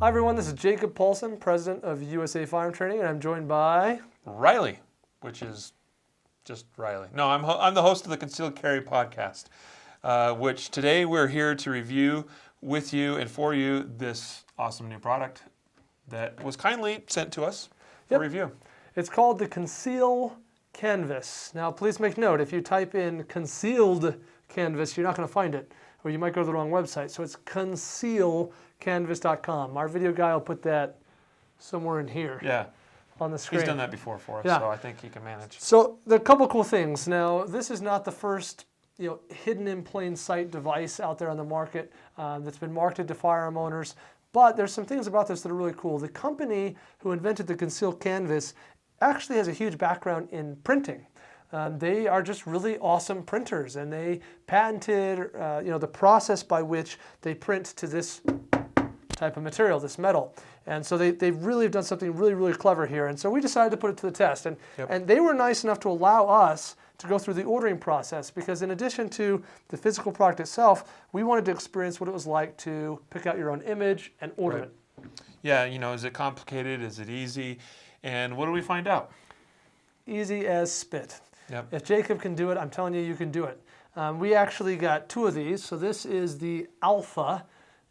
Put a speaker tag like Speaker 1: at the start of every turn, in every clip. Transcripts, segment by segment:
Speaker 1: Hi everyone, this is Jacob Paulson, President of USA Firearm Training, and I'm joined by...
Speaker 2: Riley, which is just Riley. No, I'm the host of the Concealed Carry podcast, which today we're here to review with you and for you this awesome new product that was kindly sent to us for review.
Speaker 1: It's called the Conceal Canvas. Now please make note, if you type in concealed canvas, you're not going to find it, or you might go to the wrong website. So it's concealcanvas.com. Our video guy will put that somewhere in here.
Speaker 2: Yeah.
Speaker 1: On the screen.
Speaker 2: He's done that before for us, so I think he can manage.
Speaker 1: So there are a couple cool things. Now, this is not the first hidden in plain sight device out there on the market that's been marketed to firearm owners, but there's some things about this that are really cool. The company who invented the Conceal Canvas actually has a huge background in printing. They are just really awesome printers, and they patented the process by which they print to this type of material, this metal. And so they really have done something really, really clever here. And so we decided to put it to the test. And they were nice enough to allow us to go through the ordering process, because in addition to the physical product itself, we wanted to experience what it was like to pick out your own image and order it.
Speaker 2: Yeah, is it complicated? Is it easy? And what do we find out?
Speaker 1: Easy as spit.
Speaker 2: Yep.
Speaker 1: If Jacob can do it, I'm telling you, you can do it. We actually got two of these. So this is the Alpha,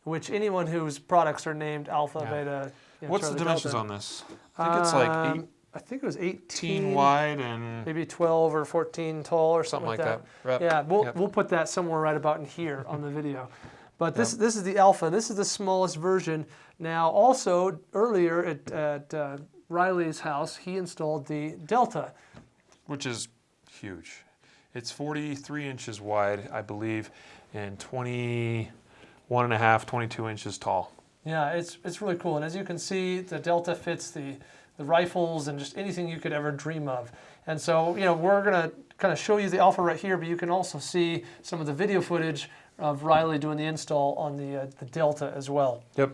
Speaker 1: which anyone whose products are named Alpha, Beta,
Speaker 2: what's the dimensions
Speaker 1: Delta.
Speaker 2: on this? I think it's like 8.
Speaker 1: I think it was 18
Speaker 2: wide and
Speaker 1: maybe 12 or 14 tall or something like that.
Speaker 2: Right.
Speaker 1: Yeah, we'll put that somewhere right about in here on the video. But this is the Alpha. This is the smallest version. Now, also earlier at Riley's house, he installed the Delta,
Speaker 2: which is huge. It's 43 inches wide, I believe, and 21 and a half, 22 inches tall.
Speaker 1: Yeah, it's really cool. And as you can see, the Delta fits the rifles and just anything you could ever dream of. And so, we're going to kind of show you the Alpha right here, but you can also see some of the video footage of Riley doing the install on the Delta as well.
Speaker 2: Yep.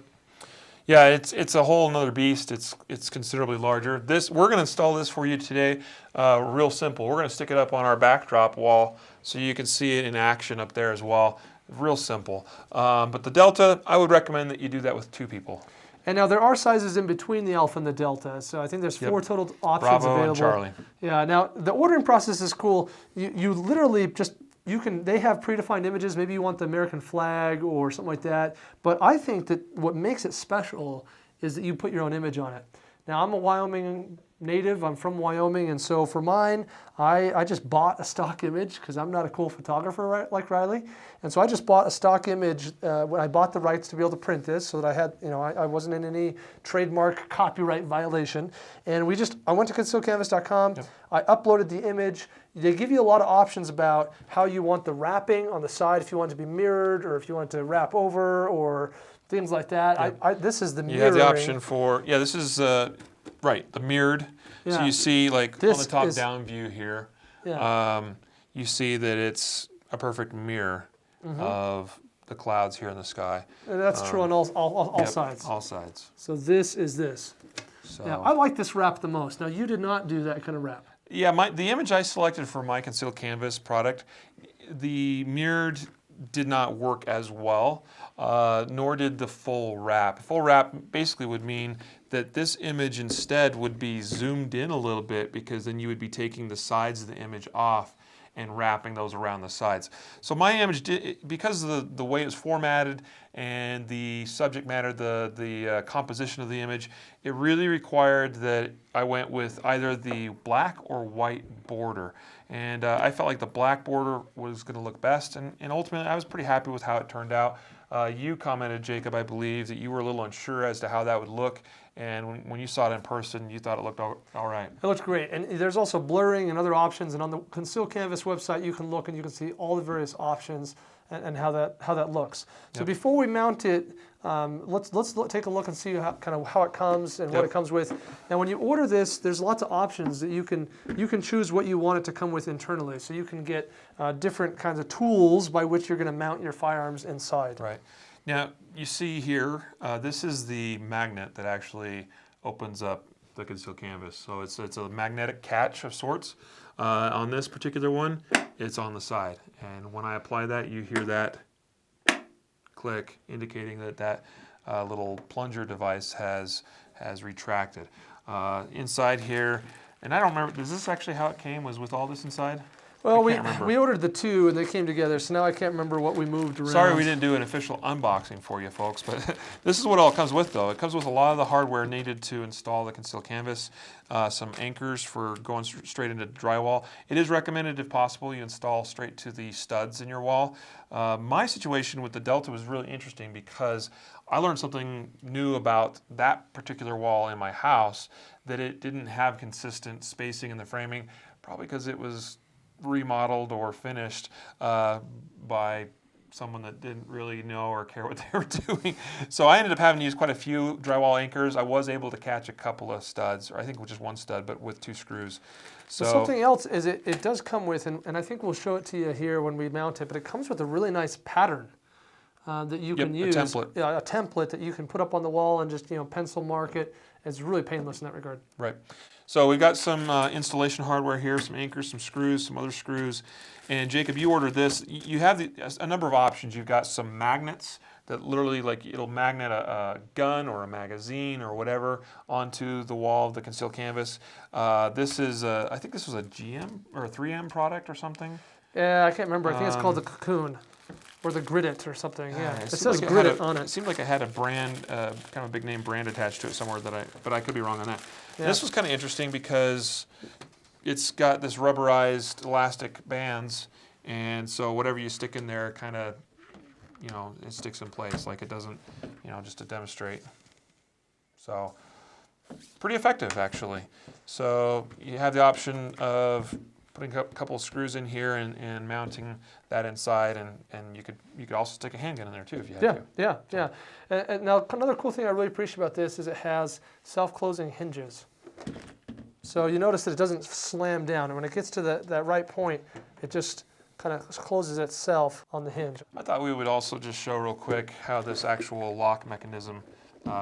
Speaker 2: Yeah, it's a whole nother beast. It's considerably larger. We're going to install this for you today. Real simple. We're going to stick it up on our backdrop wall so you can see it in action up there as well. Real simple. But the Delta, I would recommend that you do that with 2 people.
Speaker 1: And now there are sizes in between the Alpha and the Delta, so I think there's 4 total options
Speaker 2: Bravo
Speaker 1: available.
Speaker 2: And Charlie.
Speaker 1: Yeah. Now the ordering process is cool. You literally just they have predefined images. Maybe you want the American flag or something like that. But I think that what makes it special is that you put your own image on it. Now I'm a Wyoming native. I'm from Wyoming, and so for mine, I just bought a stock image because I'm not a cool photographer like Riley, and so I just bought a stock image when I bought the rights to be able to print this, so that I had, I wasn't in any trademark copyright violation. And I went to concealcanvas.com. I uploaded the image. They give you a lot of options about how you want the wrapping on the side, if you want it to be mirrored or if you want it to wrap over or things like that. This is the mirroring.
Speaker 2: You have the option for this is. Right, the mirrored. Yeah. So you see, like on the top-down view here, you see that it's a perfect mirror of the clouds here in the sky.
Speaker 1: And that's true on all sides.
Speaker 2: All sides.
Speaker 1: So this is this.
Speaker 2: So
Speaker 1: now, I like this wrap the most. Now, you did not do that kind of wrap.
Speaker 2: Yeah, the image I selected for my Concealed Canvas product, the mirrored did not work as well, nor did the full wrap. Full wrap basically would mean that this image instead would be zoomed in a little bit, because then you would be taking the sides of the image off and wrapping those around the sides. So my image, because of the way it was formatted and the subject matter, the composition of the image, it really required that I went with either the black or white border. And I felt like the black border was going to look best, and ultimately I was pretty happy with how it turned out. You commented, Jacob, I believe, that you were a little unsure as to how that would look, and when you saw it in person, you thought it looked all right.
Speaker 1: It looked great, and there's also blurring and other options, and on the Conceal Canvas website you can look and you can see all the various options and how that looks. So before we mount it, let's take a look and see how it comes and what it comes with. Now, when you order this, there's lots of options that you can choose what you want it to come with internally. So you can get different kinds of tools by which you're going to mount your firearms inside.
Speaker 2: Right. Now you see here, this is the magnet that actually opens up the Conceal Canvas. So it's a magnetic catch of sorts. On this particular one, it's on the side, and when I apply that, you hear that click, indicating that little plunger device has retracted. Inside here, and I don't remember, is this actually how it came, was with all this inside?
Speaker 1: Well,
Speaker 2: I can't remember.
Speaker 1: we ordered the two and they came together, so now I can't remember what we moved around.
Speaker 2: Sorry we didn't do an official unboxing for you folks, but this is what all comes with though. It comes with a lot of the hardware needed to install the Conceal canvas, some anchors for going straight into drywall. It is recommended, if possible, you install straight to the studs in your wall. My situation with the Delta was really interesting because I learned something new about that particular wall in my house, that it didn't have consistent spacing in the framing, probably because it was remodeled or finished by someone that didn't really know or care what they were doing. So I ended up having to use quite a few drywall anchors. I was able to catch a couple of studs, or I think just one stud, but with 2 screws. So
Speaker 1: something else is it does come with, and I think we'll show it to you here when we mount it, but it comes with a really nice pattern that you can use.
Speaker 2: A template.
Speaker 1: Yeah, a template that you can put up on the wall and just pencil mark it. It's really painless in that regard.
Speaker 2: Right. So we've got some installation hardware here, some anchors, some screws, some other screws. And Jacob, you ordered this. You have a number of options. You've got some magnets that literally, like, it'll magnet a gun or a magazine or whatever onto the wall of the Conceal canvas. This is, I think this was a GM or a 3M product or something.
Speaker 1: Yeah, I can't remember. I think it's called the Cocoon. Or the Grit-It or something, yeah. It says
Speaker 2: like
Speaker 1: Grit-It on it.
Speaker 2: It seemed like it had a brand, kind of a big name brand attached to it somewhere, but I could be wrong on that.
Speaker 1: Yeah.
Speaker 2: This was kind of interesting because it's got this rubberized elastic bands, and so whatever you stick in there kind of, it sticks in place, like it doesn't, just to demonstrate. So, pretty effective actually. So you have the option of putting a couple of screws in here and mounting that inside, and you could also stick a handgun in there too if you had to.
Speaker 1: Yeah. And now another cool thing I really appreciate about this is it has self-closing hinges. So you notice that it doesn't slam down, and when it gets to that right point, it just kind of closes itself on the hinge.
Speaker 2: I thought we would also just show real quick how this actual lock mechanism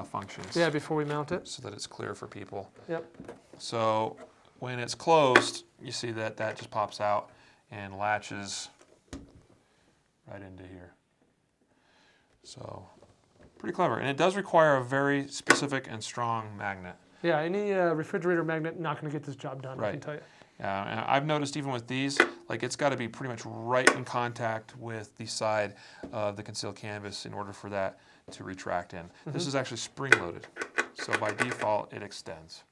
Speaker 2: functions.
Speaker 1: Yeah, before we mount it.
Speaker 2: So that it's clear for people.
Speaker 1: Yep.
Speaker 2: So when it's closed, you see that just pops out and latches right into here. So pretty clever. And it does require a very specific and strong magnet.
Speaker 1: Yeah, any refrigerator magnet not going to get this job done,
Speaker 2: Right.
Speaker 1: I can tell you.
Speaker 2: And I've noticed even with these, like, it's got to be pretty much right in contact with the side of the Conceal canvas in order for that to retract in. This is actually spring-loaded, so by default it extends.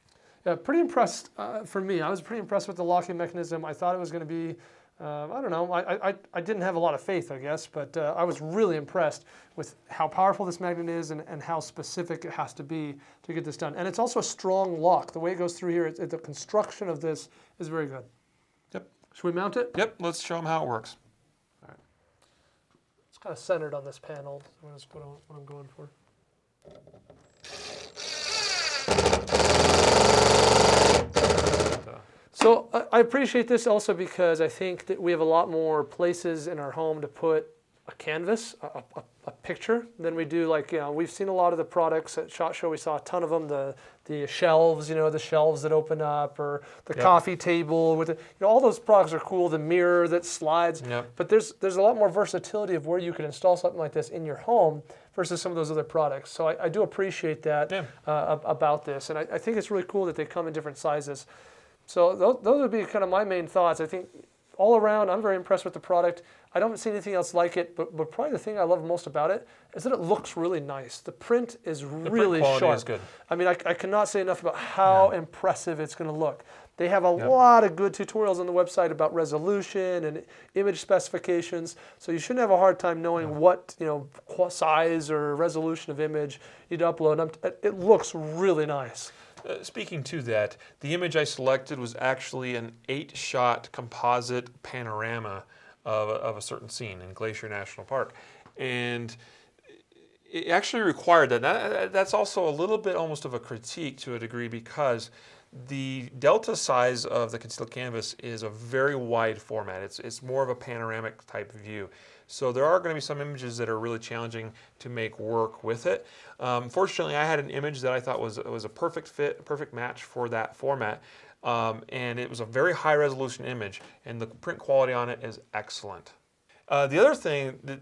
Speaker 1: Yeah, pretty impressed for me. I was pretty impressed with the locking mechanism. I thought it was going to be, I don't know, I didn't have a lot of faith, I guess, but I was really impressed with how powerful this magnet is and how specific it has to be to get this done. And it's also a strong lock. The way it goes through here, the construction of this is very good.
Speaker 2: Yep.
Speaker 1: Should we mount it?
Speaker 2: Yep, let's show them how it works.
Speaker 1: All right. It's kind of centered on this panel. So that's what I'm going for. So I appreciate this also because I think that we have a lot more places in our home to put a canvas, a picture, than we do. Like, we've seen a lot of the products at SHOT Show. We saw a ton of them. The shelves, the shelves that open up, or the coffee table with all those products are cool. The mirror that slides.
Speaker 2: Yep.
Speaker 1: But there's a lot more versatility of where you can install something like this in your home versus some of those other products. So I do appreciate that about this, and I think it's really cool that they come in different sizes. So those would be kind of my main thoughts. I think all around, I'm very impressed with the product. I don't see anything else like it, but probably the thing I love most about it is that it looks really nice. The print is really
Speaker 2: quality
Speaker 1: sharp.
Speaker 2: is good.
Speaker 1: I mean, I cannot say enough about how impressive it's going to look. They have a lot of good tutorials on the website about resolution and image specifications, so you shouldn't have a hard time knowing what size or resolution of image you'd upload. It looks really nice.
Speaker 2: Speaking to that, the image I selected was actually an 8-shot composite panorama of a certain scene in Glacier National Park. And it actually required that. That's also a little bit almost of a critique to a degree, because the delta size of the Conceal canvas is a very wide format. It's more of a panoramic type view. So there are going to be some images that are really challenging to make work with it. Fortunately, I had an image that I thought was a perfect fit, a perfect match for that format. And it was a very high resolution image, and the print quality on it is excellent. The other thing that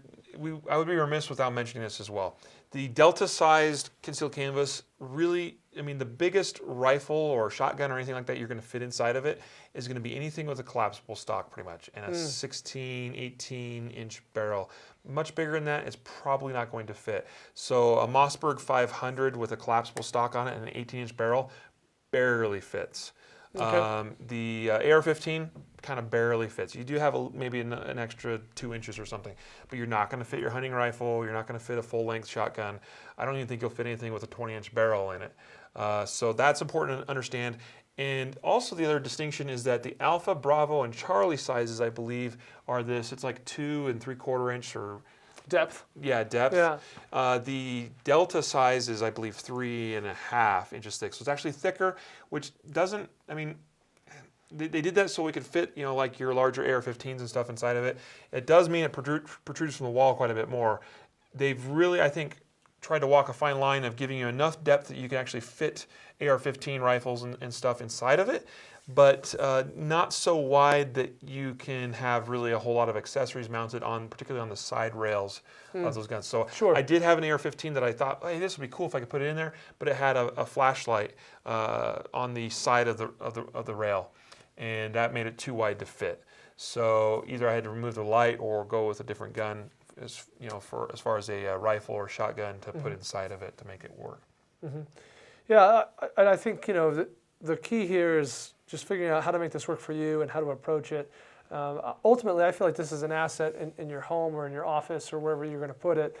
Speaker 2: I would be remiss without mentioning this as well. The Delta-sized Conceal canvas really, I mean, the biggest rifle or shotgun or anything like that you're going to fit inside of it is going to be anything with a collapsible stock, pretty much, and a 16, 18-inch barrel. Much bigger than that, it's probably not going to fit. So a Mossberg 500 with a collapsible stock on it and an 18-inch barrel barely fits.
Speaker 1: Okay.
Speaker 2: The AR-15 kind of barely fits. You do have maybe an extra 2 inches or something, but you're not going to fit your hunting rifle. You're not going to fit a full-length shotgun. I don't even think you'll fit anything with a 20-inch barrel in it. So that's important to understand. And also the other distinction is that the Alpha, Bravo, and Charlie sizes, I believe, are this. It's like 2 3/4 inch or
Speaker 1: Depth.
Speaker 2: yeah, depth.
Speaker 1: Yeah.
Speaker 2: The Delta size is, I believe, 3.5 inches thick. So it's actually thicker, which doesn't, I mean, they did that so we could fit, you know, like your larger AR-15s and stuff inside of it. It does mean it protrudes from the wall quite a bit more. They've really, I think, tried to walk a fine line of giving you enough depth that you can actually fit AR-15 rifles and stuff inside of it, but not so wide that you can have really a whole lot of accessories mounted on, particularly on the side rails of those guns. So
Speaker 1: Sure.
Speaker 2: I did have an AR-15 that I thought, hey, this would be cool if I could put it in there, but it had a flashlight on the side of the rail, and that made it too wide to fit. So either I had to remove the light or go with a different gun, as you know, as far as a rifle or shotgun to put inside of it to make it work.
Speaker 1: Yeah, and I think, you know, the key here is just figuring out how to make this work for you and how to approach it. Ultimately, I feel like this is an asset in your home or in your office or wherever you're going to put it.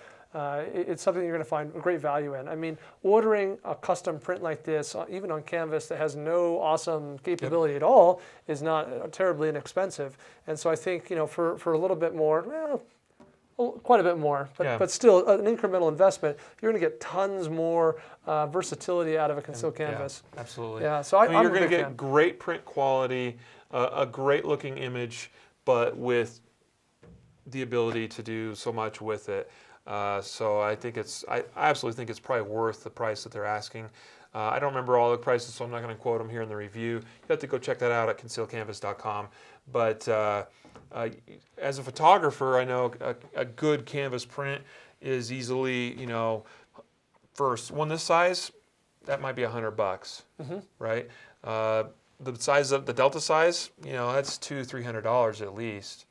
Speaker 1: It's something you're going to find great value in. I mean, ordering a custom print like this, even on canvas that has no awesome capability at all, is not terribly inexpensive. And so I think, you know, for a little bit more, well, quite a bit more, but still an incremental investment, you're going to get tons more versatility out of a Conceal canvas.
Speaker 2: Yeah, absolutely.
Speaker 1: Yeah, so
Speaker 2: I mean,
Speaker 1: I'm
Speaker 2: you're
Speaker 1: a
Speaker 2: going to
Speaker 1: big
Speaker 2: get
Speaker 1: fan.
Speaker 2: great print quality, a great looking image, but with the ability to do so much with it. So I think I absolutely think it's probably worth the price that they're asking. I don't remember all the prices, so I'm not going to quote them here in the review. You have to go check that out at concealcanvas.com. But as a photographer, I know a good canvas print is easily, you know, for one this size, that might be $100, right? The size of the Delta size, you know, that's $200-300 at least,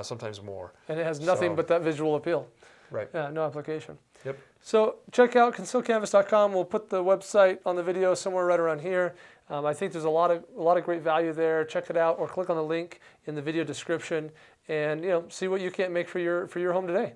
Speaker 2: sometimes more.
Speaker 1: And it has nothing but that visual appeal.
Speaker 2: Right.
Speaker 1: Yeah, no application.
Speaker 2: Yep.
Speaker 1: So check out concealcanvas.com. We'll put the website on the video somewhere right around here. I think there's a lot of great value there. Check it out or click on the link in the video description and, you know, see what you can make for your home today.